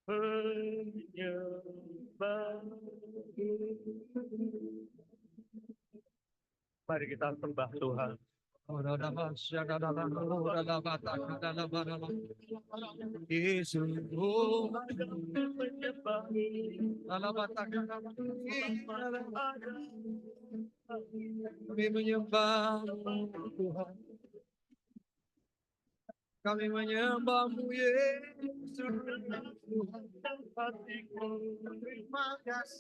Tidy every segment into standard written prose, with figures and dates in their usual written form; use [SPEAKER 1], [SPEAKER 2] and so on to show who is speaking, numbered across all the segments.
[SPEAKER 1] Mari kita sembah Tuhan. Kami menyembah Tuhan. Kami menyembahmu Yesus.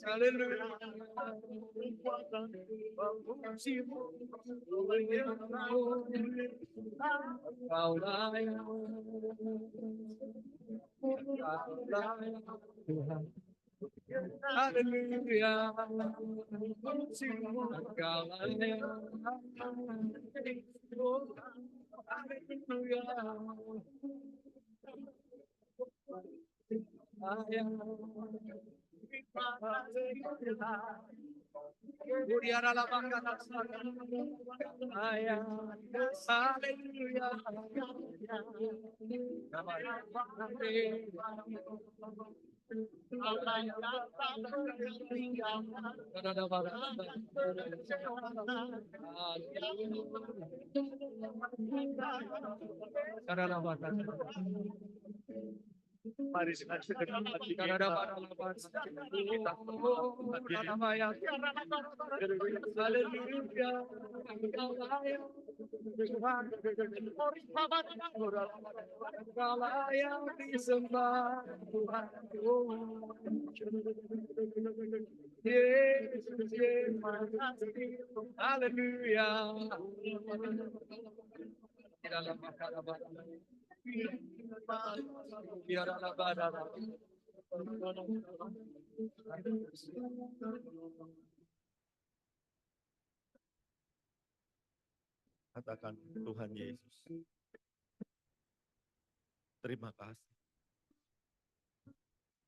[SPEAKER 1] Haleluya. Kau layak. Tuhan. Haleluya. Kau layak. Mari dengan segenap hati kita haleluya. Katakan Tuhan Yesus, terima kasih.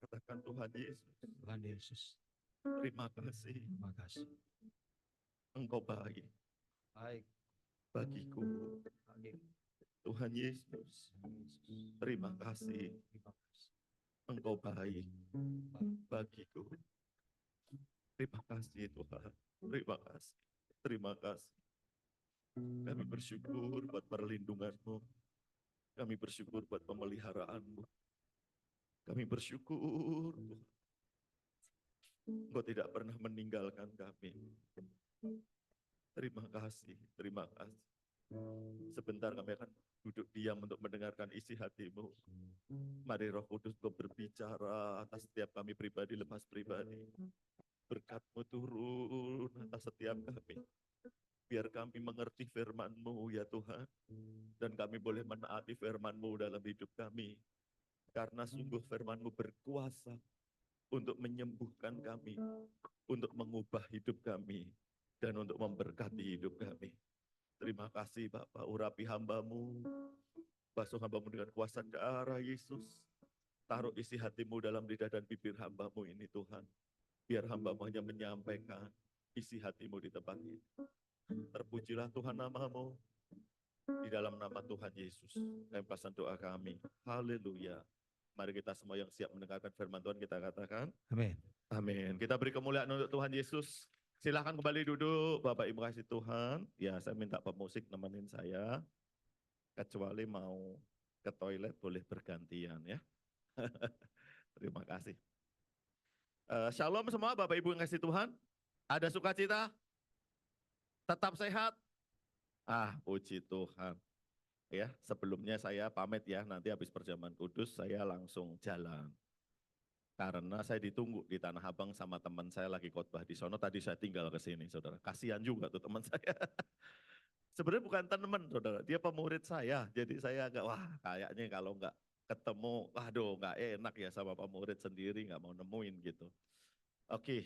[SPEAKER 1] Katakan Tuhan Yesus,
[SPEAKER 2] Tuhan Yesus,
[SPEAKER 1] terima kasih.
[SPEAKER 2] terima kasih.
[SPEAKER 1] Engkau baik bagiku. Tuhan Yesus, terima kasih. Engkau baik bagiku. Terima kasih Tuhan. Terima kasih. Terima kasih. Kami bersyukur buat perlindungan-Mu. Kami bersyukur buat pemeliharaan-Mu. Kami bersyukur Tuhan. Engkau tidak pernah meninggalkan kami. Terima kasih, terima kasih. Sebentar kami akan duduk diam untuk mendengarkan isi hati-Mu. Mari Roh Kudus Engkau berbicara atas setiap kami pribadi lepas pribadi. Berkat-Mu turun atas setiap kami. Biar kami mengerti firman-Mu ya Tuhan. Dan kami boleh menaati firman-Mu dalam hidup kami. Karena sungguh firman-Mu berkuasa untuk menyembuhkan kami. Untuk mengubah hidup kami. Dan untuk memberkati hidup kami. Terima kasih Bapak, urapi hamba-Mu. Basuh hamba-Mu dengan kuasa darah Yesus. Taruh isi hati-Mu dalam lidah dan bibir hamba-Mu ini Tuhan. Biar hamba-Mu hanya menyampaikan isi hati-Mu di tempat ini. Terpujilah Tuhan nama-Mu. Di dalam nama Tuhan Yesus. Kami pasang doa kami. Haleluya. Mari kita semua yang siap mendengarkan firman Tuhan kita katakan.
[SPEAKER 2] Amin.
[SPEAKER 1] Amin. Kita beri kemuliaan untuk Tuhan Yesus. Silahkan kembali duduk. Bapak Ibu kasih Tuhan. Ya saya minta pemusik nemenin saya. Kecuali mau ke toilet boleh bergantian ya. Terima kasih. Shalom semua Bapak Ibu yang kasih Tuhan. Ada sukacita? Tetap sehat? Puji Tuhan. Ya, sebelumnya saya pamit ya, nanti habis perjamuan kudus saya langsung jalan. Karena saya ditunggu di Tanah Abang sama teman saya lagi khotbah di sono, tadi saya tinggal ke sini saudara. Kasihan juga tuh teman saya. Sebenarnya bukan teman saudara, dia pemurid saya. Jadi saya agak, kayaknya kalau nggak ketemu, nggak enak ya sama pemurid sendiri, nggak mau nemuin gitu. Oke,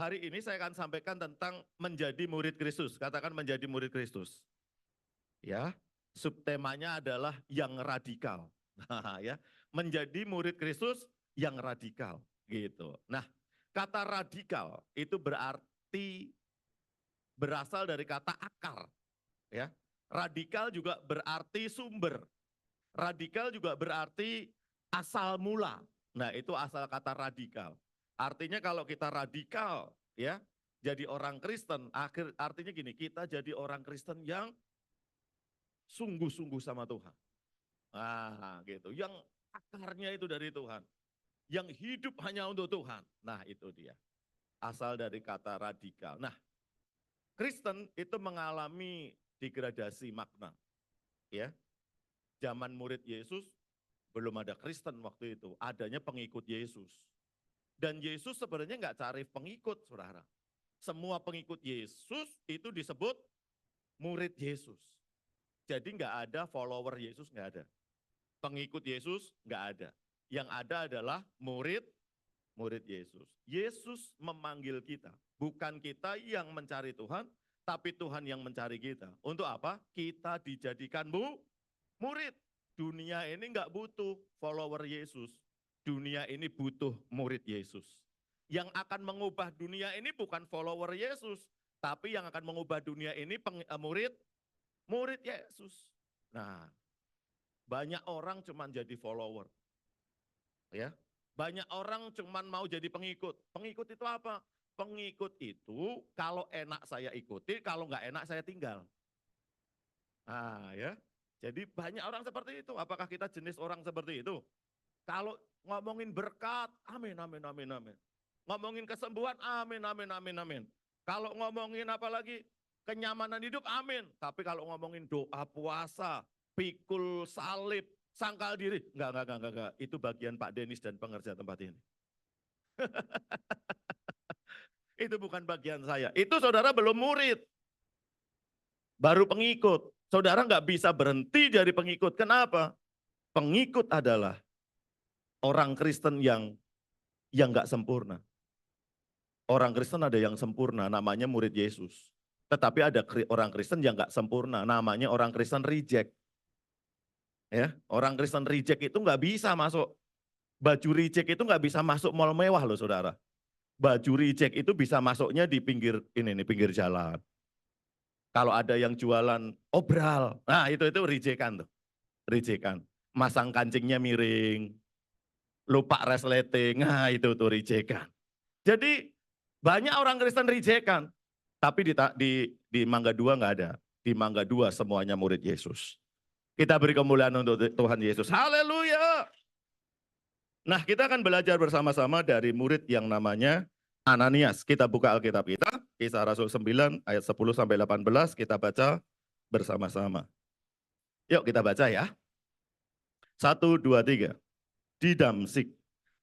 [SPEAKER 1] hari ini saya akan sampaikan tentang menjadi murid Kristus. Katakan menjadi murid Kristus. Ya, subtemanya adalah yang radikal. Ya, menjadi murid Kristus yang radikal gitu. Nah, kata radikal itu berarti berasal dari kata akar. Ya, radikal juga berarti sumber. Radikal juga berarti asal mula. Nah, itu asal kata radikal. Artinya kalau kita radikal, ya, jadi orang Kristen, artinya gini, kita jadi orang Kristen yang sungguh-sungguh sama Tuhan. Nah, gitu. Yang akarnya itu dari Tuhan. Yang hidup hanya untuk Tuhan. Nah, itu dia. Asal dari kata radikal. Nah, Kristen itu mengalami degradasi makna. Ya. Zaman murid Yesus belum ada Kristen waktu itu, adanya pengikut Yesus. Dan Yesus sebenarnya nggak cari pengikut, saudara. Semua pengikut Yesus itu disebut murid Yesus. Jadi nggak ada follower Yesus, nggak ada. Pengikut Yesus nggak ada. Yang ada adalah murid Yesus. Yesus memanggil kita, bukan kita yang mencari Tuhan, tapi Tuhan yang mencari kita. Untuk apa? Kita dijadikan murid. Dunia ini nggak butuh follower Yesus. Dunia ini butuh murid Yesus. Yang akan mengubah dunia ini bukan follower Yesus, tapi yang akan mengubah dunia ini murid Yesus. Nah, banyak orang cuma jadi follower. Ya. Banyak orang cuma mau jadi pengikut. Pengikut itu apa? Pengikut itu kalau enak saya ikuti, kalau nggak enak saya tinggal. Nah, ya. Jadi banyak orang seperti itu. Apakah kita jenis orang seperti itu? Kalau ngomongin berkat, amin, amin, amin, amin. Ngomongin kesembuhan, amin, amin, amin, amin. Kalau ngomongin apalagi kenyamanan hidup, amin. Tapi kalau ngomongin doa, puasa, pikul salib, sangkal diri, enggak. Itu bagian Pak Denis dan pengerja tempat ini. Itu bukan bagian saya. Itu saudara belum murid. Baru pengikut. Saudara nggak bisa berhenti dari pengikut. Kenapa? Pengikut adalah orang Kristen yang nggak sempurna. Orang Kristen ada yang sempurna, namanya murid Yesus. Tetapi ada orang Kristen yang nggak sempurna, namanya orang Kristen reject. Ya, orang Kristen reject itu nggak bisa masuk. Baju reject itu nggak bisa masuk mall mewah loh saudara. Baju reject itu bisa masuknya di pinggir pinggir jalan. Kalau ada yang jualan obral, nah itu rejectan tuh. Rejectan. Masang kancingnya miring, lupa resleting, nah itu tuh rejectan. Jadi banyak orang Kristen rejectan, tapi di Mangga 2 nggak ada. Di Mangga 2 semuanya murid Yesus. Kita beri kemuliaan untuk Tuhan Yesus. Haleluya. Nah, kita akan belajar bersama-sama dari murid yang namanya Ananias. Kita buka Alkitab kita, Kisah Rasul 9 ayat 10 sampai 18, kita baca bersama-sama. Yuk kita baca ya. 1, 2, 3. Di Damsik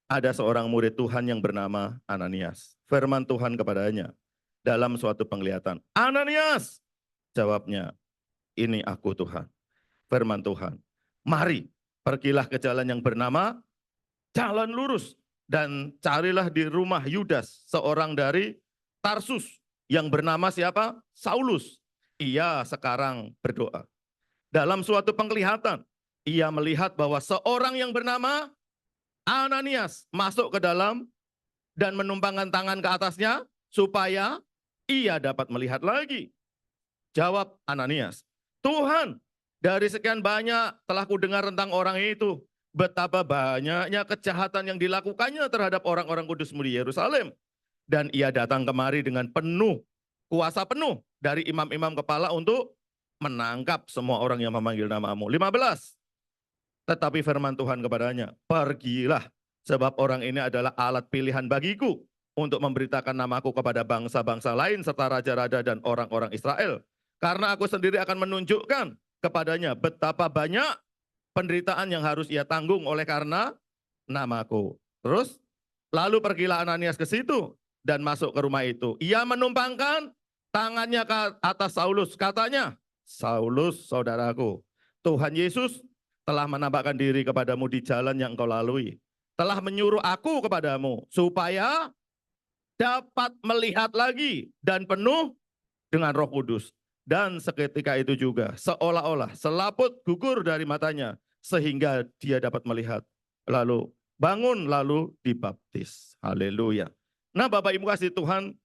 [SPEAKER 1] ada seorang murid Tuhan yang bernama Ananias. Firman Tuhan kepadanya dalam suatu penglihatan. Ananias! Jawabnya, ini aku Tuhan. Firman Tuhan, mari pergilah ke jalan yang bernama Jalan Lurus dan carilah di rumah Yudas, seorang dari Tarsus yang bernama siapa? Saulus. Ia sekarang berdoa. Dalam suatu penglihatan, ia melihat bahwa seorang yang bernama Ananias masuk ke dalam dan menumpangkan tangan ke atasnya supaya ia dapat melihat lagi. Jawab Ananias, Tuhan, dari sekian banyak telah kudengar tentang orang itu, betapa banyaknya kejahatan yang dilakukannya terhadap orang-orang kudusmu di Yerusalem. Dan ia datang kemari dengan kuasa penuh dari imam-imam kepala untuk menangkap semua orang yang memanggil namamu. 15. Tetapi firman Tuhan kepadanya, pergilah, sebab orang ini adalah alat pilihan bagiku untuk memberitakan namaku kepada bangsa-bangsa lain serta raja-raja dan orang-orang Israel. Karena aku sendiri akan menunjukkan kepadanya betapa banyak penderitaan yang harus ia tanggung oleh karena namaku. Terus, lalu pergilah Ananias ke situ dan masuk ke rumah itu. Ia menumpangkan tangannya ke atas Saulus. Katanya, Saulus saudaraku, Tuhan Yesus telah menampakkan diri kepadamu di jalan yang engkau lalui. Telah menyuruh aku kepadamu supaya dapat melihat lagi dan penuh dengan Roh Kudus. Dan seketika itu juga seolah-olah selaput gugur dari matanya sehingga dia dapat melihat. Lalu bangun lalu dibaptis. Haleluya. Nah Bapak Ibu kasih Tuhan,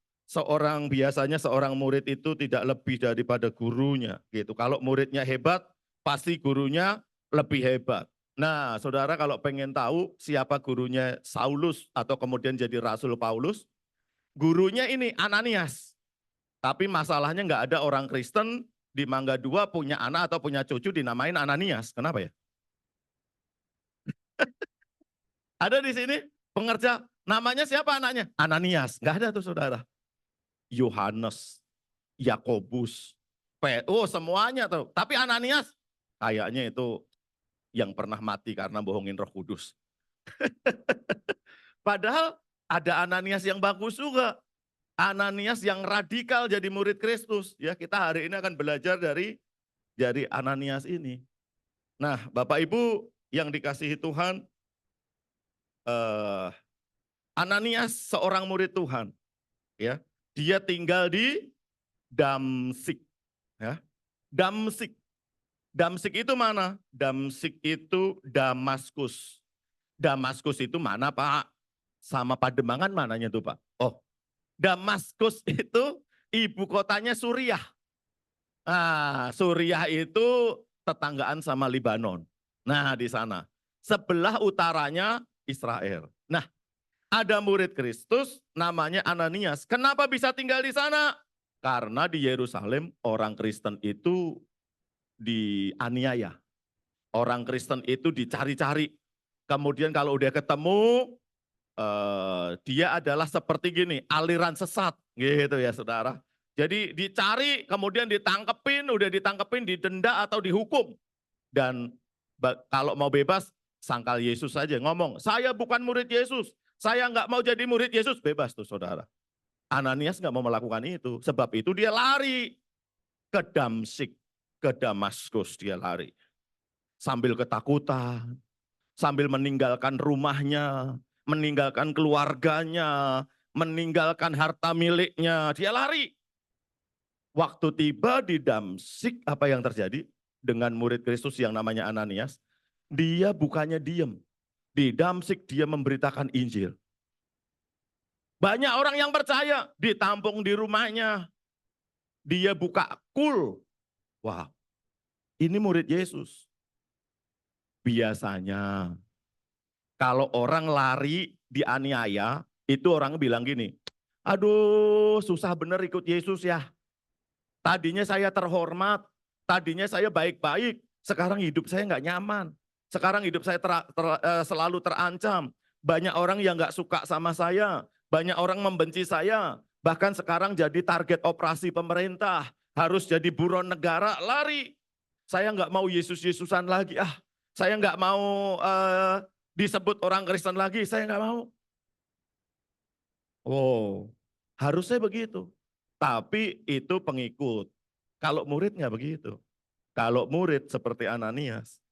[SPEAKER 1] biasanya seorang murid itu tidak lebih daripada gurunya gitu. Kalau muridnya hebat, pasti gurunya lebih hebat. Nah, saudara kalau pengen tahu siapa gurunya Saulus atau kemudian jadi Rasul Paulus, gurunya ini Ananias. Tapi masalahnya nggak ada orang Kristen di Mangga Dua punya anak atau punya cucu dinamain Ananias. Kenapa ya? Ada di sini pengerja, namanya siapa anaknya? Ananias. Nggak ada tuh saudara. Yohanes, Yakobus, semuanya tuh. Tapi Ananias kayaknya itu yang pernah mati karena bohongin Roh Kudus. Padahal ada Ananias yang bagus juga. Ananias yang radikal jadi murid Kristus. Ya, kita hari ini akan belajar dari Ananias ini. Nah, Bapak Ibu yang dikasihi Tuhan, Ananias seorang murid Tuhan. Ya, dia tinggal di Damsik. Ya, Damsik. Damsik itu mana? Damsik itu Damaskus. Damaskus itu mana Pak? Sama Pademangan mananya tuh Pak? Oh, Damaskus itu ibu kotanya Suriah. Nah, Suriah itu tetanggaan sama Libanon. Nah, di sana. Sebelah utaranya Israel. Nah, ada murid Kristus namanya Ananias. Kenapa bisa tinggal di sana? Karena di Yerusalem orang Kristen itu dianiaya. Orang Kristen itu dicari-cari. Kemudian kalau udah ketemu, dia adalah seperti gini, aliran sesat. Gitu ya saudara. Jadi dicari, kemudian ditangkepin, udah ditangkepin, didenda atau dihukum. Dan kalau mau bebas, sangkal Yesus saja ngomong, saya bukan murid Yesus, saya nggak mau jadi murid Yesus, bebas tuh saudara. Ananias nggak mau melakukan itu, sebab itu dia lari ke Damsik, ke Damaskus dia lari. Sambil ketakutan, sambil meninggalkan rumahnya, meninggalkan keluarganya, meninggalkan harta miliknya, dia lari. Waktu tiba di Damsik, apa yang terjadi dengan murid Kristus yang namanya Ananias? Dia bukannya diem. Di Damsik dia memberitakan Injil. Banyak orang yang percaya, ditampung di rumahnya. Dia buka kul. Wah, ini murid Yesus. Biasanya kalau orang lari dianiaya, itu orang bilang gini, aduh susah bener ikut Yesus ya. Tadinya saya terhormat, tadinya saya baik-baik, sekarang hidup saya nggak nyaman. Sekarang hidup saya selalu terancam. Banyak orang yang nggak suka sama saya, banyak orang membenci saya, bahkan sekarang jadi target operasi pemerintah, harus jadi buron negara, lari. Saya nggak mau Yesus-Yesusan lagi, saya nggak mau disebut orang Kristen lagi, saya nggak mau. Oh, harusnya begitu. Tapi itu pengikut. Kalau murid nggak begitu. Kalau murid seperti Ananias,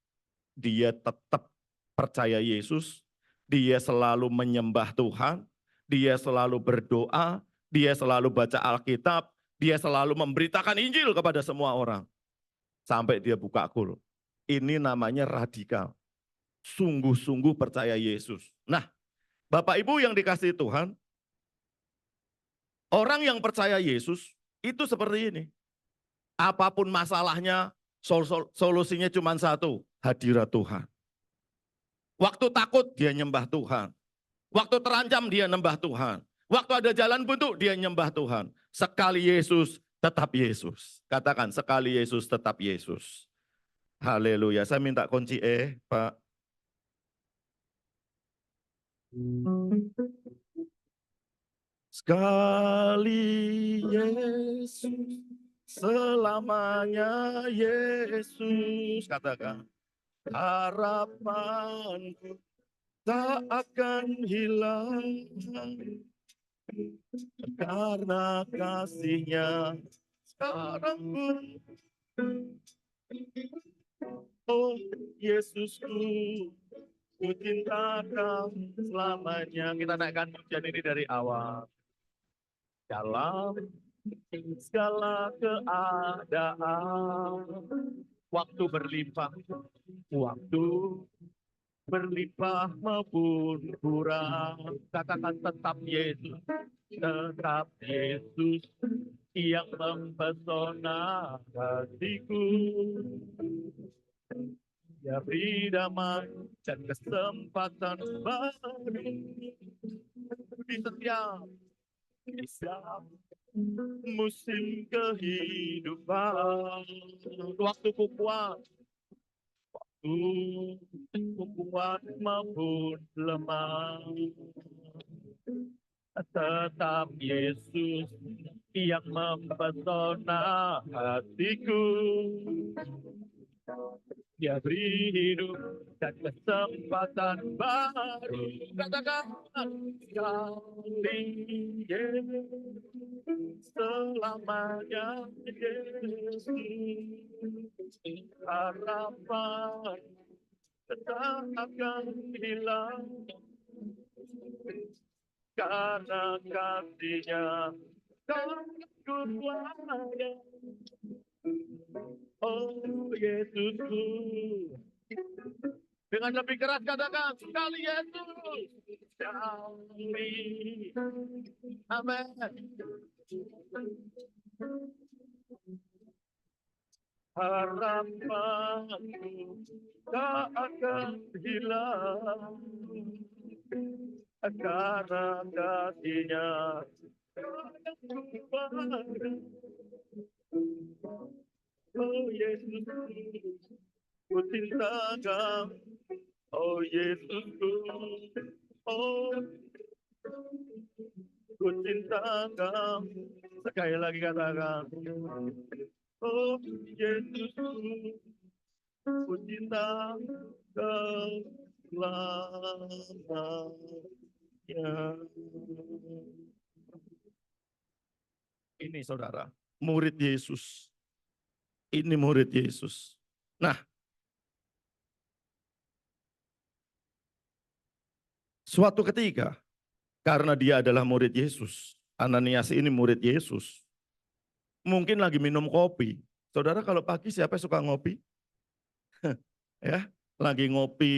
[SPEAKER 1] dia tetap percaya Yesus, dia selalu menyembah Tuhan, dia selalu berdoa, dia selalu baca Alkitab, dia selalu memberitakan Injil kepada semua orang. Sampai dia buka kul. Ini namanya radikal. Sungguh-sungguh percaya Yesus. Nah, Bapak Ibu yang dikasihi Tuhan, orang yang percaya Yesus itu seperti ini. Apapun masalahnya, solusinya cuma satu, hadirat Tuhan. Waktu takut dia nyembah Tuhan. Waktu terancam dia nyembah Tuhan. Waktu ada jalan buntu dia nyembah Tuhan. Sekali Yesus, tetap Yesus. Katakan sekali Yesus, tetap Yesus. Haleluya. Saya minta kunci Pak. Sekali Yesus, selamanya Yesus. Katakan, harapanku tak akan hilang karena kasih-Nya sekarang pun. Oh Yesusku, ku cinta Kau selamanya. Kita naikkan pujian ini dari awal. Dalam segala keadaan, waktu berlimpah, waktu berlimpah maupun kurang. Katakan tetap Yesus yang mempesona hatiku. Ya beri damai dan kesempatan baru di setiap musim kehidupan. Waktuku kuat, kuat maupun lemah. Tetap Yesus yang mempesona hatiku. Dia beri hidup dan kesempatan baru. Katakan sekali Yesus, selamanya Yesus. Harapan tak akan hilang karena kasih-Nya takut kuasa. Oh Yesusku, dengan lebih keras katakan sekali Yesus, sekali. Amin. Harapanku tak akan hilang karena kasih-Nya oh Yesusku, ku cinta Kau. Oh Yesusku, oh ku cinta Kau. Sekali lagi katakan, oh Yesusku, ku cinta Kau selamanya. Ini saudara, murid Yesus. Ini murid Yesus. Nah, suatu ketika, karena dia adalah murid Yesus, Ananias ini murid Yesus, mungkin lagi minum kopi. Saudara kalau pagi siapa yang suka ngopi? Ya, lagi ngopi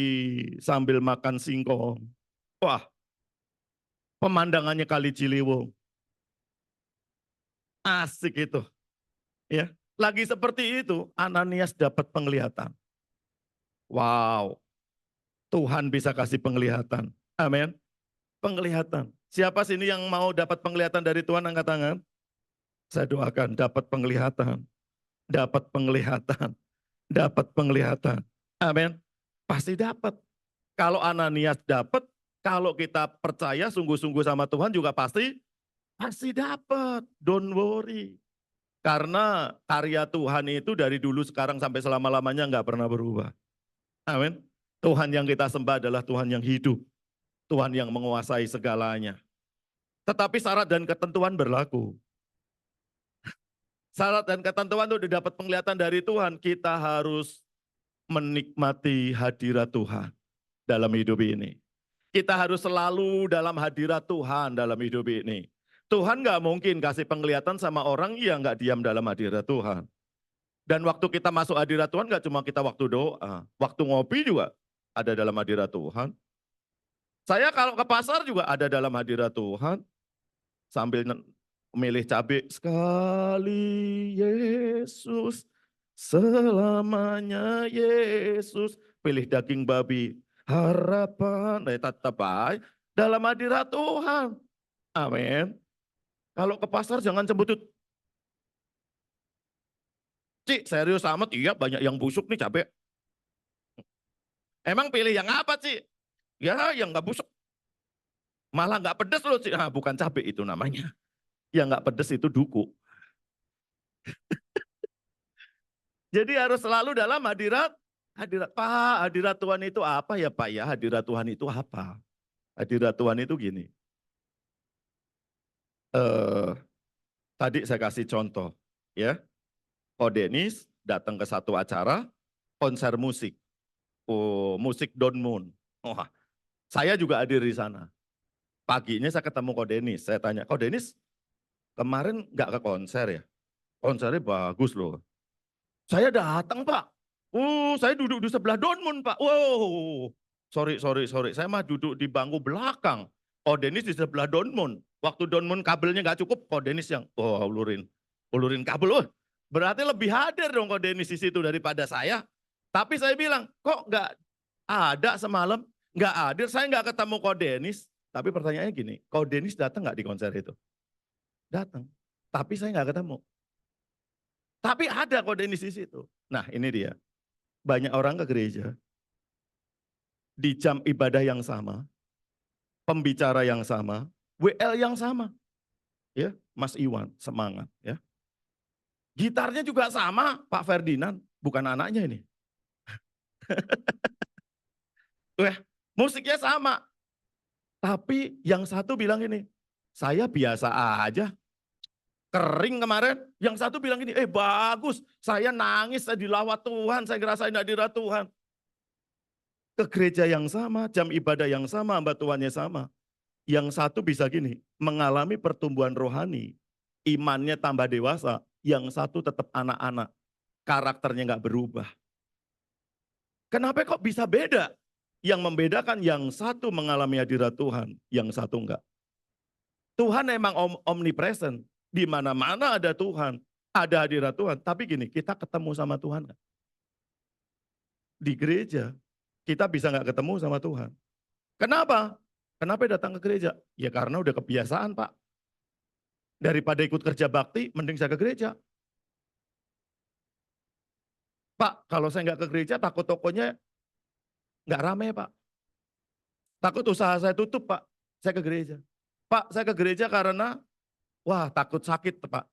[SPEAKER 1] sambil makan singkong. Wah, pemandangannya Kali Ciliwung. Asik itu. Ya, lagi seperti itu, Ananias dapat penglihatan. Wow, Tuhan bisa kasih penglihatan. Amin. Penglihatan. Siapa sini yang mau dapat penglihatan dari Tuhan, angkat tangan? Saya doakan dapat penglihatan, dapat penglihatan, dapat penglihatan. Amin. Pasti dapat. Kalau Ananias dapat, kalau kita percaya sungguh-sungguh sama Tuhan juga pasti dapat. Don't worry. Karena karya Tuhan itu dari dulu sekarang sampai selama-lamanya nggak pernah berubah. Amin. Tuhan yang kita sembah adalah Tuhan yang hidup. Tuhan yang menguasai segalanya. Tetapi syarat dan ketentuan berlaku. Syarat dan ketentuan untuk dapat penglihatan dari Tuhan, kita harus menikmati hadirat Tuhan dalam hidup ini. Kita harus selalu dalam hadirat Tuhan dalam hidup ini. Tuhan nggak mungkin kasih penglihatan sama orang yang nggak diam dalam hadirat Tuhan. Dan waktu kita masuk hadirat Tuhan nggak cuma kita waktu doa, waktu ngopi juga ada dalam hadirat Tuhan. Saya kalau ke pasar juga ada dalam hadirat Tuhan. Sambil milih cabai, sekali Yesus, selamanya Yesus. Pilih daging babi, harapan, tetap baik dalam hadirat Tuhan. Amin. Kalau ke pasar jangan cembutut. Cik, serius amat, iya banyak yang busuk nih cabai. Emang pilih yang apa, Cik? Ya, yang nggak busuk. Malah nggak pedes loh, Cik. Nah, bukan cabai itu namanya. Yang nggak pedes itu duku. Jadi harus selalu dalam hadirat Pak. Hadirat Tuhan itu apa ya Pak ya? Hadirat Tuhan itu apa? Hadirat Tuhan itu gini. Tadi saya kasih contoh, ya. Ko Denis datang ke satu acara konser musik. Oh, musik Don Moon. Oh, saya juga hadir di sana. Paginya saya ketemu Ko Denis. Saya tanya, Ko Denis kemarin nggak ke konser ya? Konsernya bagus loh. Saya datang Pak. Saya duduk di sebelah Don Moon Pak. Wow, sorry. Saya mah duduk di bangku belakang. Oh Dennis di sebelah Don Moon. Waktu Don Moon kabelnya nggak cukup, oh Dennis yang ulurin kabel. Berarti lebih hadir dong Ko Dennis di situ daripada saya. Tapi saya bilang, kok nggak ada semalam? Nggak ada, saya nggak ketemu Ko Denis. Tapi pertanyaannya gini, Ko Denis datang nggak di konser itu? Datang. Tapi saya nggak ketemu. Tapi ada Ko Denis di situ. Nah ini dia, banyak orang ke gereja, di jam ibadah yang sama, pembicara yang sama, WL yang sama. Ya, Mas Iwan, semangat ya. Gitarnya juga sama, Pak Ferdinand, bukan anaknya ini. Musiknya sama. Tapi yang satu bilang ini, saya biasa aja, kering kemarin. Yang satu bilang ini, bagus, saya nangis, saya dilawat Tuhan, saya ngerasain hadirat Tuhan. Ke gereja yang sama, jam ibadah yang sama, hamba Tuhannya sama. Yang satu bisa gini, mengalami pertumbuhan rohani, imannya tambah dewasa, yang satu tetap anak-anak, karakternya nggak berubah. Kenapa kok bisa beda? Yang membedakan yang satu mengalami hadirat Tuhan, yang satu enggak. Tuhan emang omnipresent, di mana-mana ada Tuhan, ada hadirat Tuhan. Tapi gini, kita ketemu sama Tuhan enggak? Di gereja, kita bisa nggak ketemu sama Tuhan. Kenapa? Kenapa datang ke gereja? Ya karena udah kebiasaan Pak. Daripada ikut kerja bakti, mending saya ke gereja. Pak, kalau saya nggak ke gereja, takut tokonya nggak rame Pak. Takut usaha saya tutup Pak, saya ke gereja. Pak, saya ke gereja karena, wah takut sakit Pak.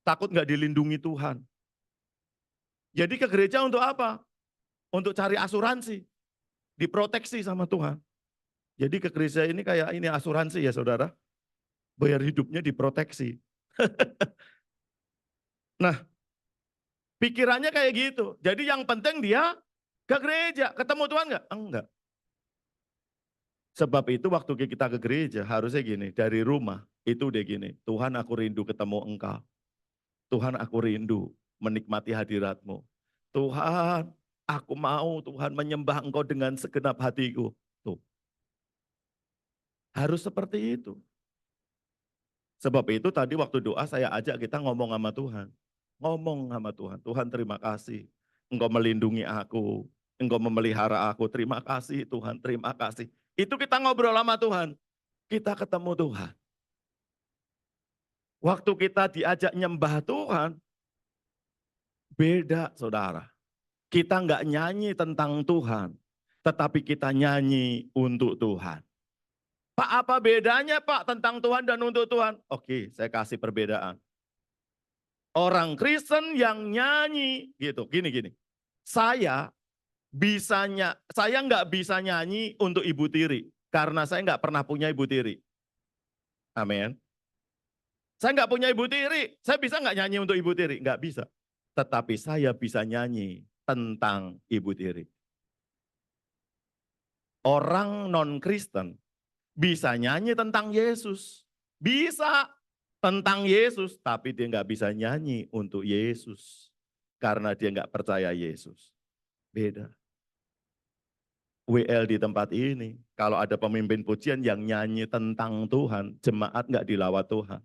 [SPEAKER 1] Takut nggak dilindungi Tuhan. Jadi ke gereja untuk apa? Untuk cari asuransi. Diproteksi sama Tuhan. Jadi ke gereja ini kayak ini asuransi ya saudara. Bayar hidupnya diproteksi. Nah, pikirannya kayak gitu. Jadi yang penting dia ke gereja. Ketemu Tuhan enggak? Enggak. Sebab itu waktu kita ke gereja harusnya gini. Dari rumah itu udah gini. Tuhan aku rindu ketemu Engkau. Tuhan aku rindu menikmati hadirat-Mu. Tuhan aku mau Tuhan menyembah Engkau dengan segenap hatiku. Tuh. Harus seperti itu. Sebab itu tadi waktu doa saya ajak kita ngomong sama Tuhan. Ngomong sama Tuhan. Tuhan terima kasih. Engkau melindungi aku. Engkau memelihara aku. Terima kasih Tuhan. Terima kasih. Itu kita ngobrol sama Tuhan. Kita ketemu Tuhan. Waktu kita diajak nyembah Tuhan. Beda saudara. Kita nggak nyanyi tentang Tuhan. Tetapi kita nyanyi untuk Tuhan. Pak, apa bedanya Pak tentang Tuhan dan untuk Tuhan? Oke, saya kasih perbedaan. Orang Kristen yang nyanyi gitu, gini. Saya nggak bisa nyanyi untuk ibu tiri karena saya nggak pernah punya ibu tiri. Amin. Saya nggak punya ibu tiri, saya bisa nggak nyanyi untuk ibu tiri? Nggak bisa. Tetapi saya bisa nyanyi tentang ibu tiri. Orang non-Kristen bisa nyanyi tentang Yesus. Bisa tentang Yesus, tapi dia nggak bisa nyanyi untuk Yesus. Karena dia nggak percaya Yesus. Beda. WL di tempat ini, kalau ada pemimpin pujian yang nyanyi tentang Tuhan, jemaat nggak dilawat Tuhan.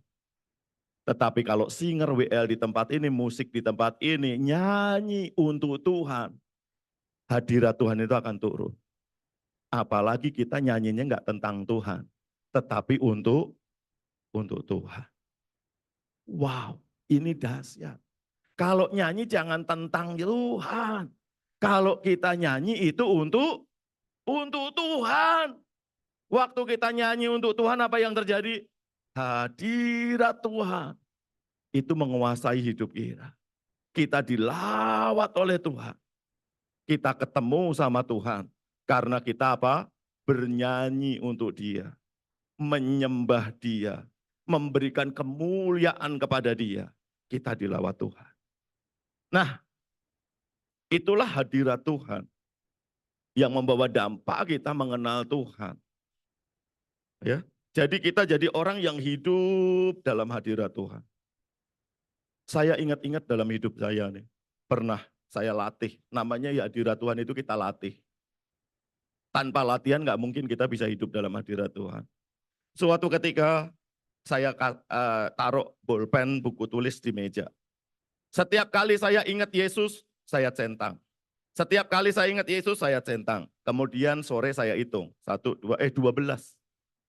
[SPEAKER 1] Tetapi kalau singer WL di tempat ini, musik di tempat ini, nyanyi untuk Tuhan, hadirat Tuhan itu akan turun. Apalagi kita nyanyinya nggak tentang Tuhan, tetapi untuk Tuhan. Wow, ini dahsyat. Kalau nyanyi jangan tentang Tuhan. Kalau kita nyanyi itu untuk Tuhan. Waktu kita nyanyi untuk Tuhan, apa yang terjadi? Hadirat Tuhan itu menguasai hidup kita. Kita dilawat oleh Tuhan. Kita ketemu sama Tuhan. Karena kita apa? Bernyanyi untuk Dia. Menyembah Dia. Memberikan kemuliaan kepada Dia. Kita dilawat Tuhan. Nah, itulah hadirat Tuhan. Yang membawa dampak kita mengenal Tuhan. Ya, jadi kita jadi orang yang hidup dalam hadirat Tuhan. Saya ingat-ingat dalam hidup saya nih, pernah saya latih, namanya ya hadirat Tuhan itu kita latih. Tanpa latihan nggak mungkin kita bisa hidup dalam hadirat Tuhan. Suatu ketika saya taruh bolpen buku tulis di meja. Setiap kali saya ingat Yesus, saya centang. Setiap kali saya ingat Yesus, saya centang. Kemudian sore saya hitung. 12.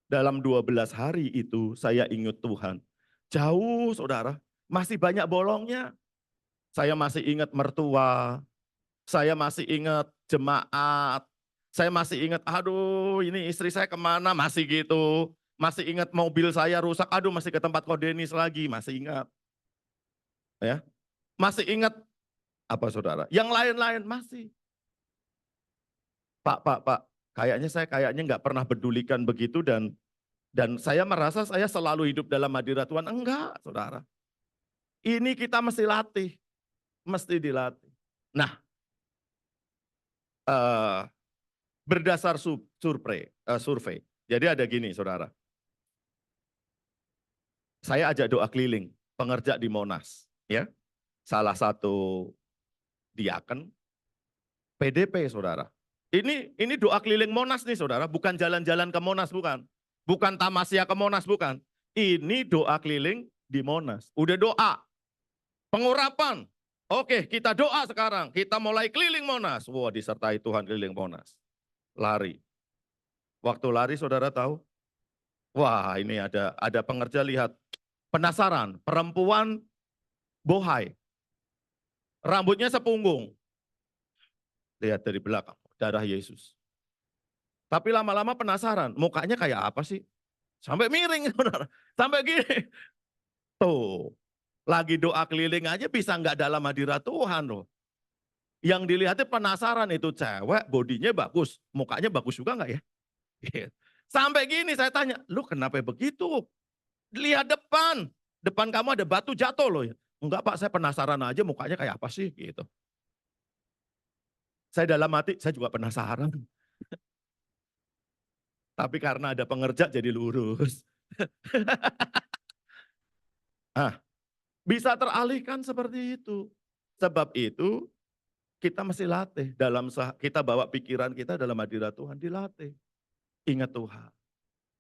[SPEAKER 1] Dalam 12 hari itu saya ingat Tuhan. Jauh saudara, masih banyak bolongnya. Saya masih ingat mertua, saya masih ingat jemaat, saya masih ingat, aduh ini istri saya kemana, masih gitu. Masih ingat mobil saya rusak, aduh masih ke tempat Kodenis lagi, masih ingat. Ya, masih ingat apa saudara? Yang lain-lain masih. Pak, kayaknya nggak pernah pedulikan begitu dan saya merasa saya selalu hidup dalam hadirat Tuhan. Enggak, saudara. Ini kita mesti latih, mesti dilatih. Nah, berdasar survei. Jadi ada gini, saudara. Saya ajak doa keliling, pengerja di Monas, ya. Salah satu diaken PDP, saudara. Ini doa keliling Monas nih, saudara. Bukan jalan-jalan ke Monas, bukan. Bukan tamasya ke Monas, bukan. Ini doa keliling di Monas. Udah doa, pengurapan. Oke, kita doa sekarang. Kita mulai keliling Monas. Wah, disertai Tuhan keliling Monas. Lari. Waktu lari, saudara tahu? Wah, ini ada pengerja lihat. Penasaran, perempuan bohai. Rambutnya sepunggung. Lihat dari belakang, darah Yesus. Tapi lama-lama penasaran, mukanya kayak apa sih? Sampai miring, saudara. Sampai gini. Tuh, lagi doa keliling aja bisa nggak dalam hadirat Tuhan loh. Yang dilihatnya penasaran itu cewek, bodinya bagus, mukanya bagus juga nggak ya? Sampai gini saya tanya, lu kenapa begitu? Lihat depan, depan kamu ada batu jatuh loh. Enggak Pak, saya penasaran aja mukanya kayak apa sih gitu. Saya dalam hati, saya juga penasaran. Tapi karena ada pengerja jadi lurus. Nah, bisa teralihkan seperti itu. Sebab itu kita mesti latih dalam kita bawa pikiran kita dalam hadirat Tuhan, dilatih. Ingat Tuhan,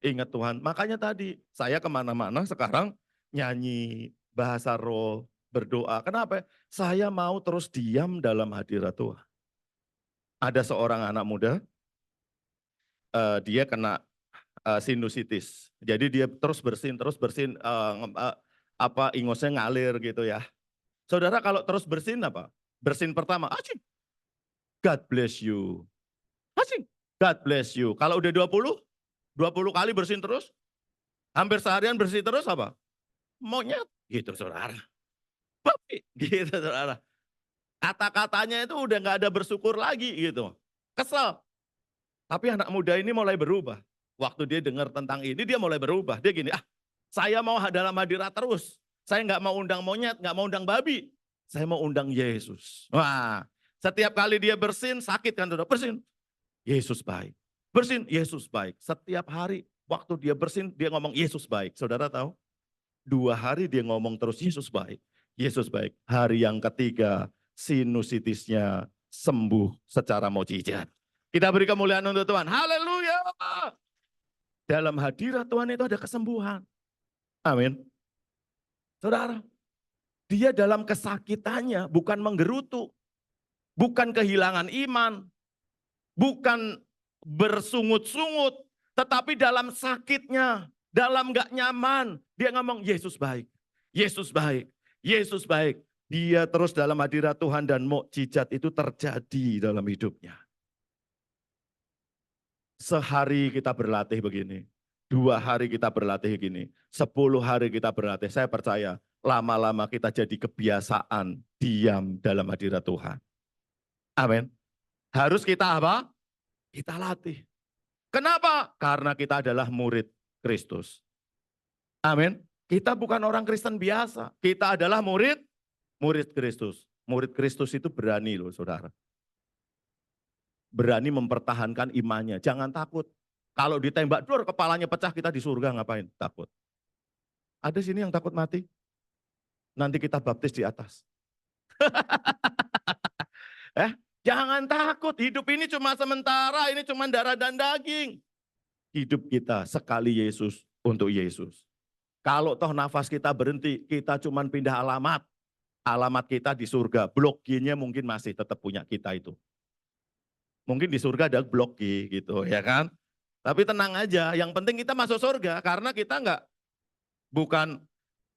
[SPEAKER 1] ingat Tuhan. Makanya tadi saya kemana-mana sekarang nyanyi bahasa roh, berdoa. Kenapa? Saya mau terus diam dalam hadirat Tuhan. Ada seorang anak muda, dia kena sinusitis. Jadi dia terus bersin, ingosnya ngalir gitu ya. Saudara kalau terus bersin apa? Bersin pertama, acing, God bless you. Acing, God bless you. Kalau udah 20 kali bersin terus, hampir seharian bersin terus apa? Monyet, gitu saudara. Babi, gitu saudara. Kata-katanya itu udah nggak ada bersyukur lagi gitu. Kesel. Tapi anak muda ini mulai berubah. Waktu dia dengar tentang ini, dia mulai berubah. Dia gini, saya mau dalam hadirat terus. Saya nggak mau undang monyet, nggak mau undang babi. Saya mau undang Yesus. Wah, setiap kali dia bersin, sakit kan saudara. Bersin, Yesus baik. Bersin, Yesus baik. Setiap hari, waktu dia bersin, dia ngomong Yesus baik. Saudara tahu? 2 hari dia ngomong terus Yesus baik. Yesus baik. Hari yang ketiga, sinusitisnya sembuh secara mukjizat. Kita beri kemuliaan untuk Tuhan. Haleluya. Dalam hadirat Tuhan itu ada kesembuhan. Amin. Saudara, dia dalam kesakitannya bukan menggerutu, bukan kehilangan iman, bukan bersungut-sungut, tetapi dalam sakitnya, dalam gak nyaman, dia ngomong Yesus baik, Yesus baik, Yesus baik. Dia terus dalam hadirat Tuhan dan mukjizat itu terjadi dalam hidupnya. Sehari kita berlatih begini, 2 hari kita berlatih begini, 10 hari kita berlatih. Saya percaya lama-lama kita jadi kebiasaan diam dalam hadirat Tuhan. Amin. Harus kita apa? Kita latih. Kenapa? Karena kita adalah murid Kristus. Amin. Kita bukan orang Kristen biasa. Kita adalah murid Kristus. Murid Kristus itu berani loh saudara. Berani mempertahankan imannya. Jangan takut. Kalau ditembak dor kepalanya pecah kita di surga ngapain? Takut. Ada sini yang takut mati? Nanti kita baptis di atas. Jangan takut, hidup ini cuma sementara, ini cuma darah dan daging. Hidup kita sekali Yesus untuk Yesus. Kalau toh nafas kita berhenti, kita cuma pindah alamat. Alamat kita di surga, blok G-nya mungkin masih tetap punya kita itu. Mungkin di surga ada blok G gitu ya kan. Tapi tenang aja, yang penting kita masuk surga karena kita bukan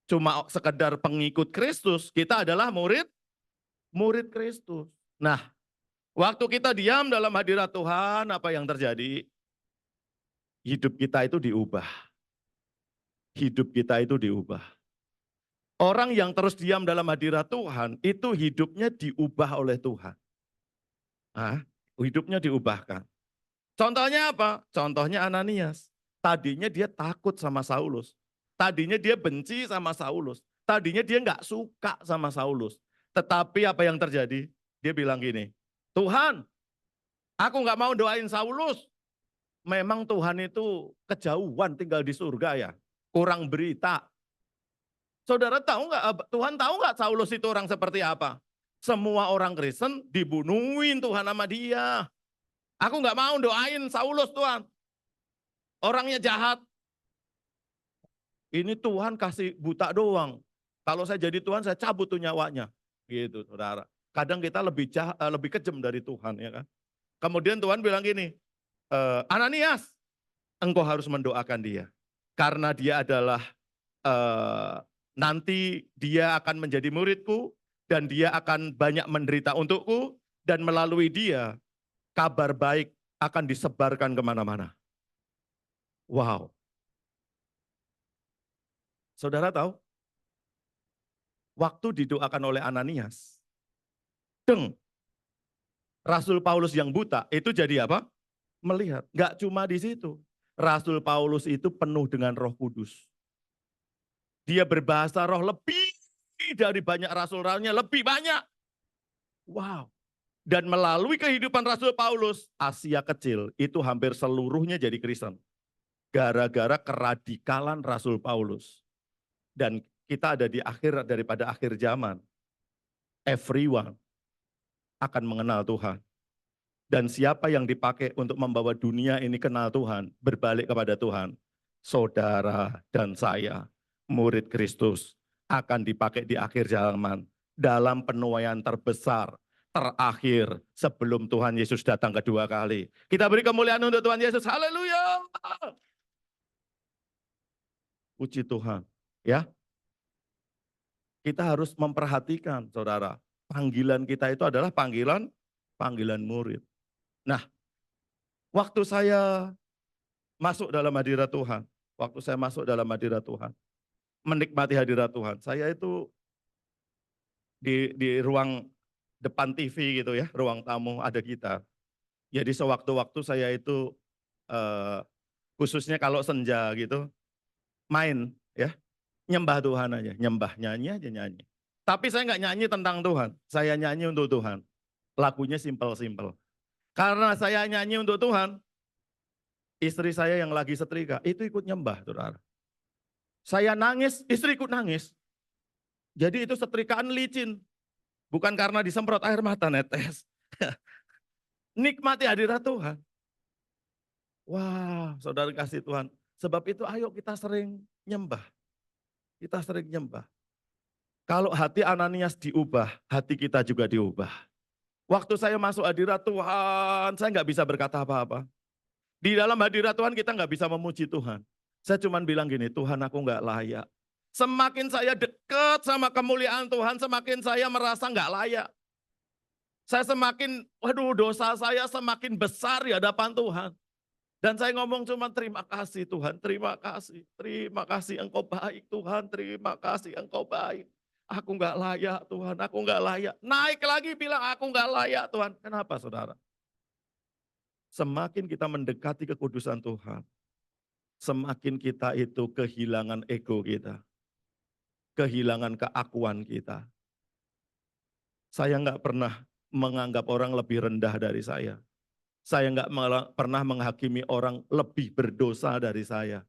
[SPEAKER 1] cuma sekedar pengikut Kristus, kita adalah murid Kristus. Nah, waktu kita diam dalam hadirat Tuhan, apa yang terjadi? Hidup kita itu diubah. Hidup kita itu diubah. Orang yang terus diam dalam hadirat Tuhan, itu hidupnya diubah oleh Tuhan. Hidupnya diubahkan. Contohnya apa? Contohnya Ananias. Tadinya dia takut sama Saulus. Tadinya dia benci sama Saulus. Tadinya dia nggak suka sama Saulus. Tetapi apa yang terjadi? Dia bilang gini, Tuhan, aku nggak mau doain Saulus. Memang Tuhan itu kejauhan tinggal di surga ya. Kurang berita. Saudara tahu nggak, Tuhan tahu nggak Saulus itu orang seperti apa? Semua orang Kristen dibunuhin Tuhan sama dia. Aku nggak mau doain Saulus Tuhan. Orangnya jahat. Ini Tuhan kasih buta doang. Kalau saya jadi Tuhan saya cabut tuh nyawanya. Gitu saudara. Kadang kita lebih kejam dari Tuhan ya kan. Kemudian Tuhan bilang gini, Ananias, engkau harus mendoakan dia. Karena dia adalah nanti dia akan menjadi muridku dan dia akan banyak menderita untukku dan melalui dia kabar baik akan disebarkan kemana-mana. Wow. Saudara tahu, waktu didoakan oleh Ananias, Rasul Paulus yang buta itu jadi apa? Melihat. Enggak cuma di situ. Rasul Paulus itu penuh dengan Roh Kudus. Dia berbahasa roh lebih dari banyak rasul-rasulnya, lebih banyak. Wow. Dan melalui kehidupan Rasul Paulus, Asia kecil itu hampir seluruhnya jadi Kristen. Gara-gara keradikalan Rasul Paulus. Dan kita ada di akhir daripada akhir zaman. Everyone akan mengenal Tuhan. Dan siapa yang dipakai untuk membawa dunia ini kenal Tuhan, berbalik kepada Tuhan. Saudara dan saya, murid Kristus, akan dipakai di akhir zaman dalam penuaian terbesar, terakhir sebelum Tuhan Yesus datang kedua kali. Kita beri kemuliaan untuk Tuhan Yesus. Haleluya. Puji Tuhan. Ya. Kita harus memperhatikan, saudara. Panggilan kita itu adalah panggilan murid. Nah, waktu saya masuk dalam hadirat Tuhan, menikmati hadirat Tuhan, saya itu di ruang depan TV gitu ya, ruang tamu ada gitar. Jadi sewaktu-waktu saya itu khususnya kalau senja gitu, main ya, nyembah Tuhan aja, nyanyi aja nyanyi. Tapi saya nggak nyanyi tentang Tuhan, saya nyanyi untuk Tuhan. Lagunya simpel-simpel. Karena saya nyanyi untuk Tuhan, istri saya yang lagi setrika, itu ikut nyembah, saudara. Saya nangis, istri ikut nangis. Jadi itu setrikaan licin. Bukan karena disemprot air mata netes. Nikmati hadirat Tuhan. Wah, saudara kasih Tuhan. Sebab itu ayo kita sering nyembah. Kita sering nyembah. Kalau hati Ananias diubah, hati kita juga diubah. Waktu saya masuk hadirat Tuhan, saya nggak bisa berkata apa-apa. Di dalam hadirat Tuhan kita nggak bisa memuji Tuhan. Saya cuma bilang gini, Tuhan aku nggak layak. Semakin saya dekat sama kemuliaan Tuhan, semakin saya merasa nggak layak. Saya semakin, dosa saya semakin besar di hadapan Tuhan. Dan saya ngomong cuma terima kasih Tuhan, terima kasih Engkau baik Tuhan, terima kasih Engkau baik. Aku nggak layak Tuhan, aku nggak layak. Naik lagi bilang aku nggak layak Tuhan. Kenapa saudara? Semakin kita mendekati kekudusan Tuhan, semakin kita itu kehilangan ego kita. Kehilangan keakuan kita. Saya nggak pernah menganggap orang lebih rendah dari saya. Saya nggak pernah menghakimi orang lebih berdosa dari saya.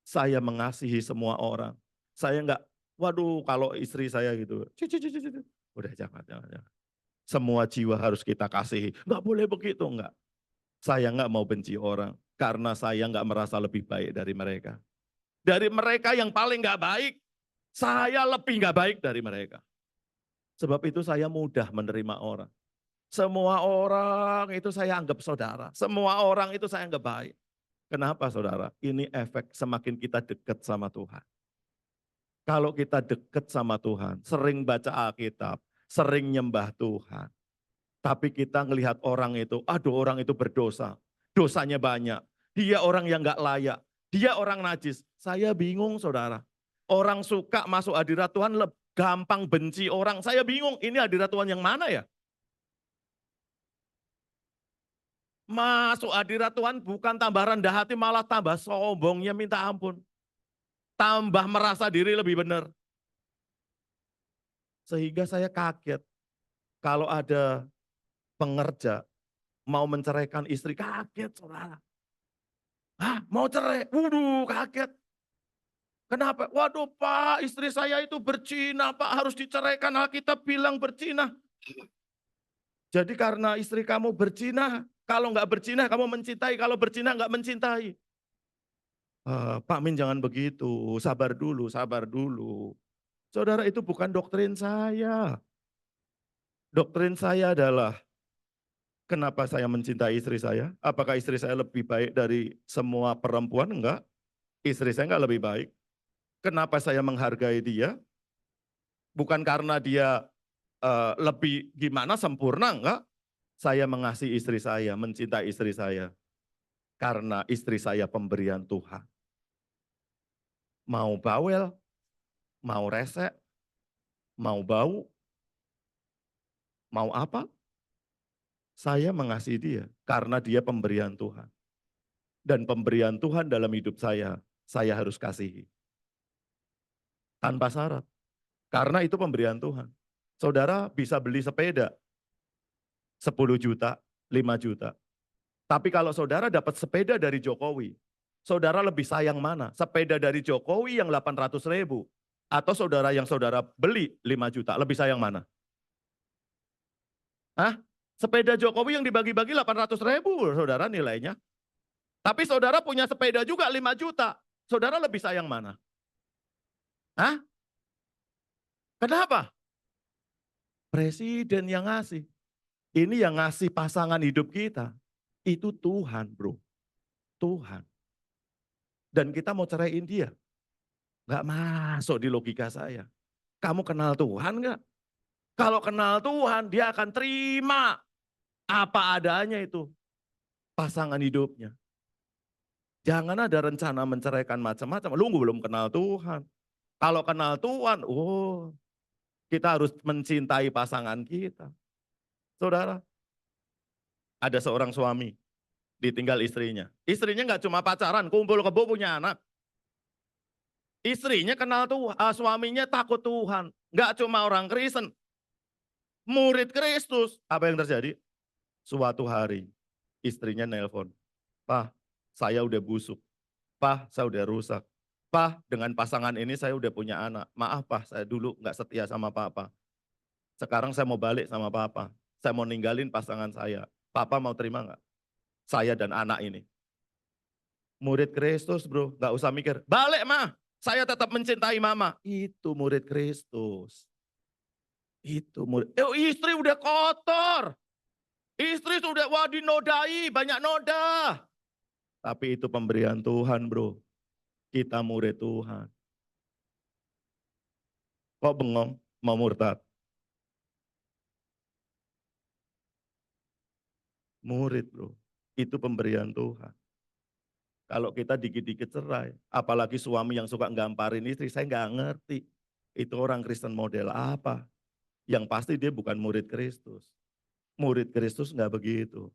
[SPEAKER 1] Saya mengasihi semua orang. Saya nggak, kalau istri saya gitu, udah jangan. Semua jiwa harus kita kasihi. Nggak boleh begitu, enggak. Saya nggak mau benci orang, karena saya nggak merasa lebih baik dari mereka. Dari mereka yang paling nggak baik, saya lebih nggak baik dari mereka. Sebab itu saya mudah menerima orang. Semua orang itu saya anggap saudara. Semua orang itu saya anggap baik. Kenapa saudara? Ini efek semakin kita dekat sama Tuhan. Kalau kita dekat sama Tuhan, sering baca Alkitab, sering nyembah Tuhan. Tapi kita ngelihat orang itu, aduh orang itu berdosa. Dosanya banyak. Dia orang yang gak layak. Dia orang najis. Saya bingung saudara. Orang suka masuk hadirat Tuhan gampang benci orang. Saya bingung ini hadirat Tuhan yang mana ya? Masuk hadirat Tuhan bukan tambah rendah hati, malah tambah sombongnya minta ampun. Tambah merasa diri lebih benar. Sehingga saya kaget kalau ada pengerja mau menceraikan istri, kaget saudara. Hah, mau cerai? Waduh, kaget. Kenapa? Waduh Pak, istri saya itu berzina Pak, harus diceraikan. Alkitab bilang berzina. Jadi karena istri kamu berzina, kalau nggak berzina kamu mencintai, kalau berzina nggak mencintai. Pak Min jangan begitu, sabar dulu, sabar dulu. Saudara itu bukan doktrin saya. Doktrin saya adalah kenapa saya mencintai istri saya? Apakah istri saya lebih baik dari semua perempuan? Enggak. Istri saya enggak lebih baik. Kenapa saya menghargai dia? Bukan karena dia lebih gimana sempurna, enggak. Saya mengasihi istri saya, mencintai istri saya. Karena istri saya pemberian Tuhan. Mau bawel, mau resek, mau bau, mau apa? Saya mengasihi dia karena dia pemberian Tuhan. Dan pemberian Tuhan dalam hidup saya harus kasihi. Tanpa syarat. Karena itu pemberian Tuhan. Saudara bisa beli sepeda 10 juta, 5 juta. Tapi kalau saudara dapat sepeda dari Jokowi, saudara lebih sayang mana? Sepeda dari Jokowi yang 800.000 atau saudara yang saudara beli 5 juta, lebih sayang mana? Hah? Sepeda Jokowi yang dibagi-bagi 800.000 saudara nilainya. Tapi saudara punya sepeda juga 5 juta. Saudara lebih sayang mana? Hah? Kenapa? Presiden yang ngasih. Ini yang ngasih pasangan hidup kita. Itu Tuhan bro. Tuhan. Dan kita mau ceraiin dia. Nggak masuk di logika saya. Kamu kenal Tuhan nggak? Kalau kenal Tuhan, dia akan terima apa adanya itu. Pasangan hidupnya. Jangan ada rencana menceraikan macam-macam. Lu belum kenal Tuhan. Kalau kenal Tuhan, kita harus mencintai pasangan kita. Saudara, ada seorang suami ditinggal istrinya. Istrinya nggak cuma pacaran, kumpul kebo punya anak. Istrinya kenal Tuhan, suaminya takut Tuhan. Nggak cuma orang Kristen, murid Kristus. Apa yang terjadi? Suatu hari istrinya nelpon, Pak, saya udah busuk. Pak, saya udah rusak. Pak, dengan pasangan ini saya udah punya anak. Maaf Pak, saya dulu nggak setia sama Papa. Sekarang saya mau balik sama Papa. Saya mau ninggalin pasangan saya. Papa mau terima nggak? Saya dan anak ini. Murid Kristus bro, nggak usah mikir. Balik mah, saya tetap mencintai mama. Itu murid Kristus. Itu murid. Istri udah kotor. Istri sudah dinodai, banyak noda. Tapi itu pemberian Tuhan bro. Kita murid Tuhan. Kok bengong? Mau murtad? Murid bro. Itu pemberian Tuhan. Kalau kita dikit-dikit cerai, apalagi suami yang suka gamparin istri, saya nggak ngerti. Itu orang Kristen model apa? Yang pasti dia bukan murid Kristus. Murid Kristus nggak begitu.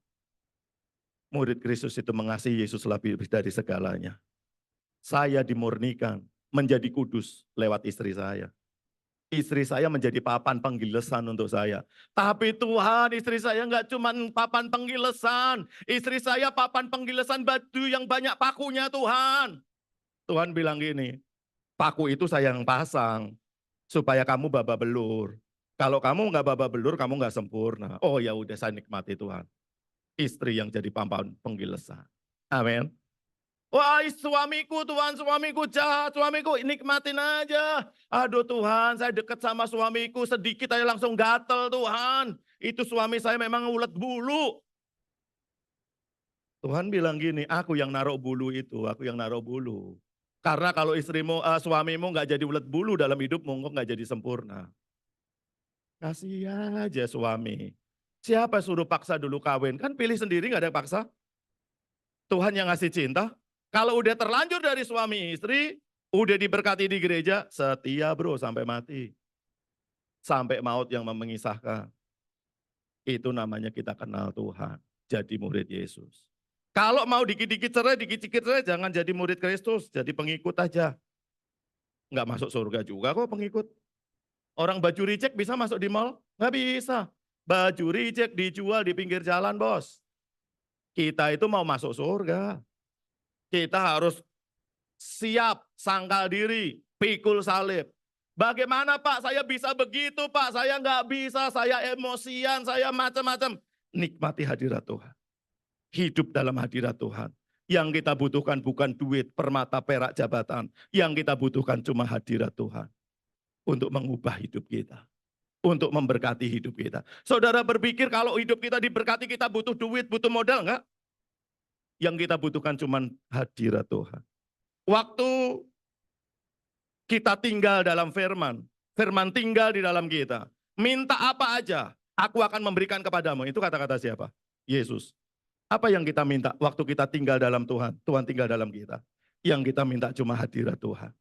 [SPEAKER 1] Murid Kristus itu mengasihi Yesus lebih dari segalanya. Saya dimurnikan menjadi kudus lewat istri saya. Istri saya menjadi papan penggilesan untuk saya. Tapi Tuhan, istri saya nggak cuma papan penggilesan. Istri saya papan penggilesan batu yang banyak pakunya Tuhan. Tuhan bilang gini, paku itu saya yang pasang supaya kamu babak belur. Kalau kamu nggak babak belur, kamu nggak sempurna. Oh ya udah, saya nikmati Tuhan. Istri yang jadi papan penggilesan. Amin. Wah, suamiku Tuhan, suamiku jahat, suamiku nikmatin aja. Aduh Tuhan, saya dekat sama suamiku sedikit aja langsung gatel Tuhan. Itu suami saya memang ulet bulu. Tuhan bilang gini, aku yang naruh bulu itu, aku yang naruh bulu. Karena kalau suamimu nggak jadi ulet bulu dalam hidupmu, kok nggak jadi sempurna. Kasih aja suami. Siapa suruh paksa dulu kawin? Kan pilih sendiri nggak ada yang paksa. Tuhan yang ngasih cinta. Kalau udah terlanjur dari suami istri, udah diberkati di gereja, setia bro sampai mati. Sampai maut yang memisahkan. Itu namanya kita kenal Tuhan. Jadi murid Yesus. Kalau mau dikit-dikit cerai, jangan jadi murid Kristus. Jadi pengikut aja. Nggak masuk surga juga kok pengikut. Orang baju reject bisa masuk di mall? Nggak bisa. Baju reject dijual di pinggir jalan bos. Kita itu mau masuk surga. Kita harus siap sangkal diri, pikul salib. Bagaimana Pak saya bisa begitu Pak? Saya nggak bisa, saya emosian, saya macam-macam. Nikmati hadirat Tuhan. Hidup dalam hadirat Tuhan. Yang kita butuhkan bukan duit, permata, perak, jabatan. Yang kita butuhkan cuma hadirat Tuhan. Untuk mengubah hidup kita. Untuk memberkati hidup kita. Saudara berpikir kalau hidup kita diberkati kita butuh duit, butuh modal enggak? Yang kita butuhkan cuma hadirat Tuhan. Waktu kita tinggal dalam firman, firman tinggal di dalam kita. Minta apa aja, aku akan memberikan kepadamu. Itu kata-kata siapa? Yesus. Apa yang kita minta waktu kita tinggal dalam Tuhan? Tuhan tinggal dalam kita. Yang kita minta cuma hadirat Tuhan.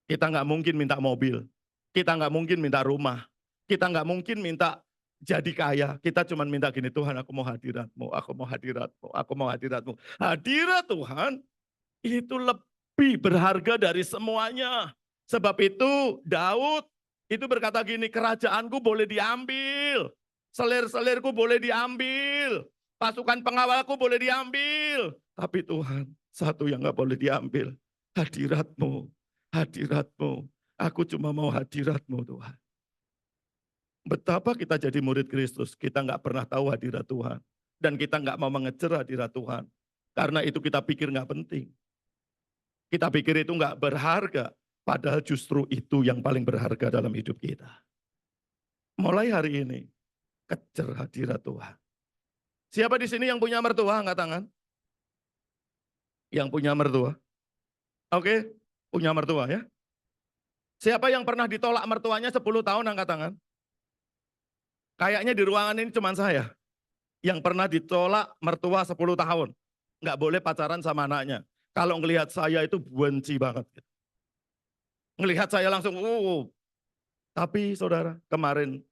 [SPEAKER 1] Kita nggak mungkin minta mobil. Kita nggak mungkin minta rumah. Kita nggak mungkin minta jadi kaya. Kita cuma minta gini, Tuhan aku mau hadiratmu, aku mau hadiratmu, aku mau hadiratmu. Hadirat Tuhan itu lebih berharga dari semuanya. Sebab itu Daud itu berkata gini, kerajaanku boleh diambil. Selir-selirku boleh diambil. Pasukan pengawalku boleh diambil. Tapi Tuhan, satu yang gak boleh diambil. Hadiratmu, hadiratmu. Aku cuma mau hadiratmu Tuhan. Betapa kita jadi murid Kristus, kita nggak pernah tahu hadirat Tuhan. Dan kita nggak mau mengejar hadirat Tuhan. Karena itu kita pikir nggak penting. Kita pikir itu nggak berharga, padahal justru itu yang paling berharga dalam hidup kita. Mulai hari ini, kejar hadirat Tuhan. Siapa di sini yang punya mertua? Angkat tangan. Yang punya mertua. Oke, punya mertua ya. Siapa yang pernah ditolak mertuanya 10 tahun? Angkat tangan. Kayaknya di ruangan ini cuma saya. Yang pernah ditolak mertua 10 tahun. Nggak boleh pacaran sama anaknya. Kalau ngelihat saya itu benci banget. Ngelihat saya langsung, tapi saudara, kemarin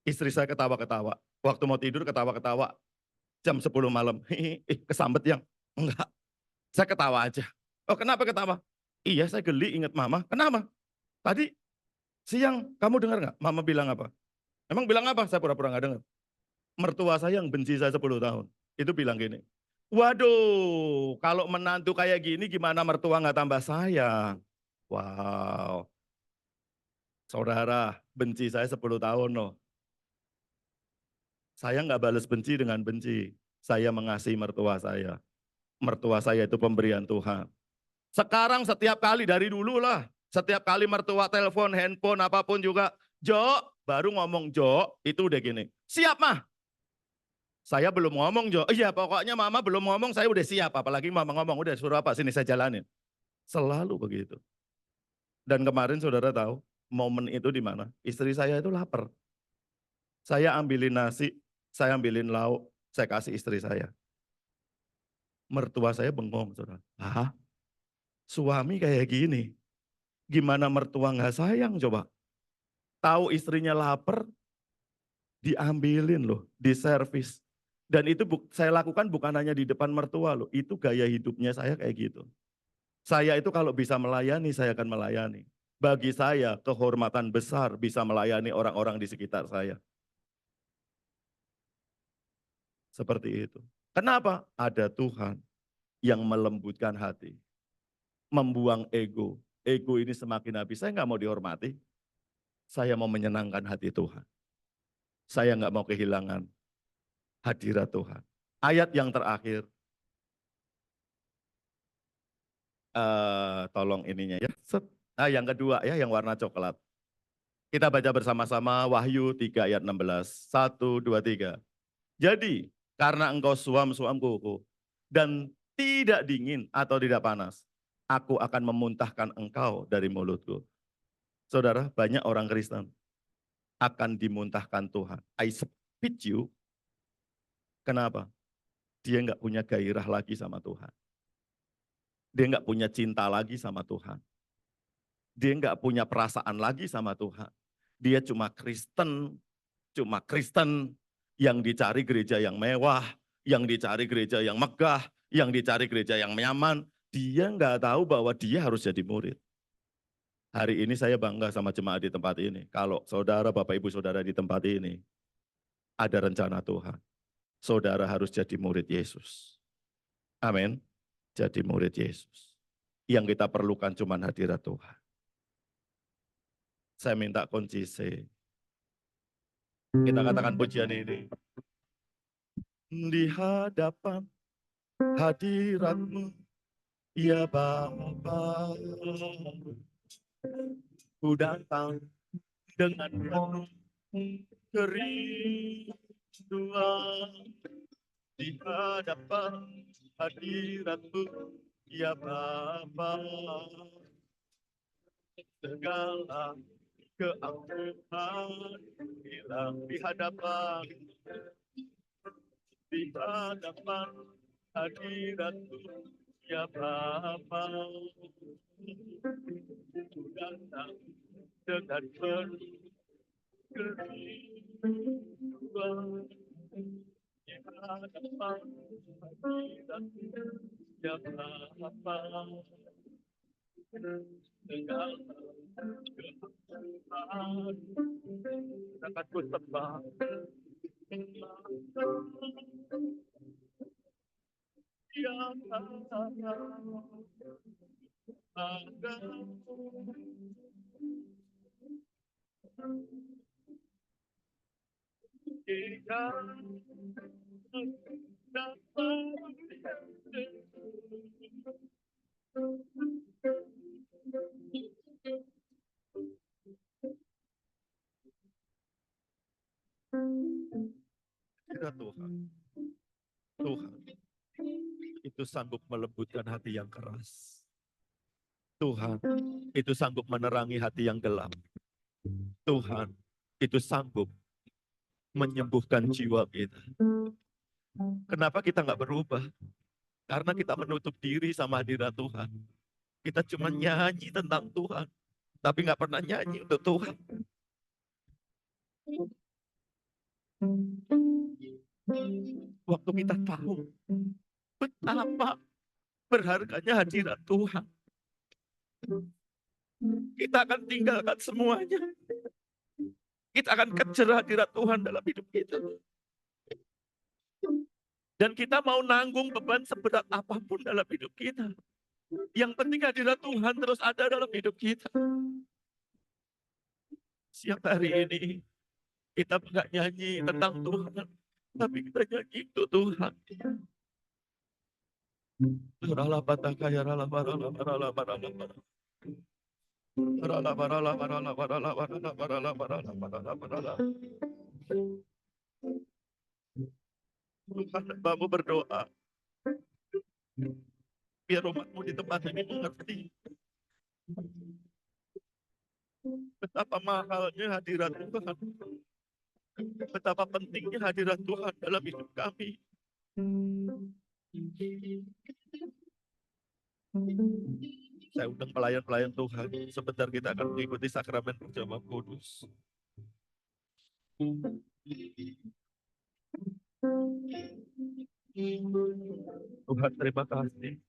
[SPEAKER 1] istri saya ketawa-ketawa. Waktu mau tidur ketawa-ketawa. Jam 10 malam. Kesambet yang. Enggak. Saya ketawa aja. Oh kenapa ketawa? Iya saya geli ingat mama. Kenapa? Tadi siang kamu dengar nggak? Mama bilang apa? Emang bilang apa? Saya pura-pura nggak dengar. Mertua saya yang benci saya 10 tahun. Itu bilang gini. Waduh, kalau menantu kayak gini gimana mertua nggak tambah sayang? Wow. Saudara, benci saya 10 tahun loh. Saya nggak balas benci dengan benci. Saya mengasihi mertua saya. Mertua saya itu pemberian Tuhan. Sekarang setiap kali dari dulu lah. Setiap kali mertua telepon, handphone, apapun juga. Jo, baru ngomong Jo, itu udah gini. Siap mah. Saya belum ngomong Jo. Iya pokoknya mama belum ngomong saya udah siap. Apalagi mama ngomong udah suruh apa sini saya jalanin. Selalu begitu. Dan kemarin saudara tahu momen itu di mana? Istri saya itu lapar. Saya ambilin nasi, saya ambilin lauk, saya kasih istri saya. Mertua saya bengong, saudara. Hah? Suami kayak gini, gimana mertua nggak sayang coba? Tahu istrinya lapar, diambilin loh, diservis. Dan itu saya lakukan bukan hanya di depan mertua loh, itu gaya hidupnya saya kayak gitu. Saya itu kalau bisa melayani, saya akan melayani. Bagi saya kehormatan besar bisa melayani orang-orang di sekitar saya. Seperti itu. Kenapa? Ada Tuhan yang melembutkan hati. Membuang ego. Ego ini semakin habis, saya nggak mau dihormati. Saya mau menyenangkan hati Tuhan. Saya nggak mau kehilangan hadirat Tuhan. Ayat yang terakhir. Tolong ininya ya. Set. Nah, yang kedua ya, yang warna coklat. Kita baca bersama-sama Wahyu 3 ayat 16. 1, 2, 3. Jadi, karena engkau suam-suam kuku dan tidak dingin atau tidak panas, aku akan memuntahkan engkau dari mulutku. Saudara, banyak orang Kristen akan dimuntahkan Tuhan. I spit you. Kenapa? Dia nggak punya gairah lagi sama Tuhan. Dia nggak punya cinta lagi sama Tuhan. Dia nggak punya perasaan lagi sama Tuhan. Dia cuma Kristen yang dicari gereja yang mewah, yang dicari gereja yang megah, yang dicari gereja yang nyaman. Dia nggak tahu bahwa dia harus jadi murid. Hari ini saya bangga sama jemaat di tempat ini. Kalau saudara, Bapak, Ibu, Saudara di tempat ini, ada rencana Tuhan. Saudara harus jadi murid Yesus. Amin. Jadi murid Yesus. Yang kita perlukan cuma hadirat Tuhan. Saya minta kunci C. Kita katakan pujian ini. Di hadapan hadirat-Mu, ya Bapa, ku datang dengan penuh kerinduan. Di hadapan hadirat-Mu, ya Bapa, segala keangkuhan hilang di hadapan hadirat-Mu, ya Bapa, ku datang dengan penuh kerinduan. Di hadapan hadirat-Mu, ya Bapa, segala keangkuhan akan ku sembah. Tuhan, Tuhan itu sanggup melembutkan hati yang keras. Tuhan itu sanggup menerangi hati yang gelap. Tuhan itu sanggup menyembuhkan jiwa kita. Kenapa kita nggak berubah? Karena kita menutup diri sama hadirat Tuhan. Kita cuma nyanyi tentang Tuhan, tapi nggak pernah nyanyi untuk Tuhan. Waktu kita tahu betapa berharganya hadirat Tuhan, kita akan tinggalkan semuanya. Kita akan kejar hadirat Tuhan dalam hidup kita. Dan kita mau nanggung beban seberat apapun dalam hidup kita. Yang penting hadirat Tuhan terus ada dalam hidup kita. Siang hari ini kita nggak nyanyi tentang Tuhan, tapi kita nyanyi untuk Tuhan. Tuhan, hambamu berdoa, biar umatmu di tempat ini mengerti betapa mahalnya hadirat Tuhan, betapa pentingnya hadirat Tuhan dalam hidup kami. Saya undang pelayan-pelayan Tuhan, sebentar kita akan mengikuti sakramen perjamuan kudus. Tuhan, terima kasih.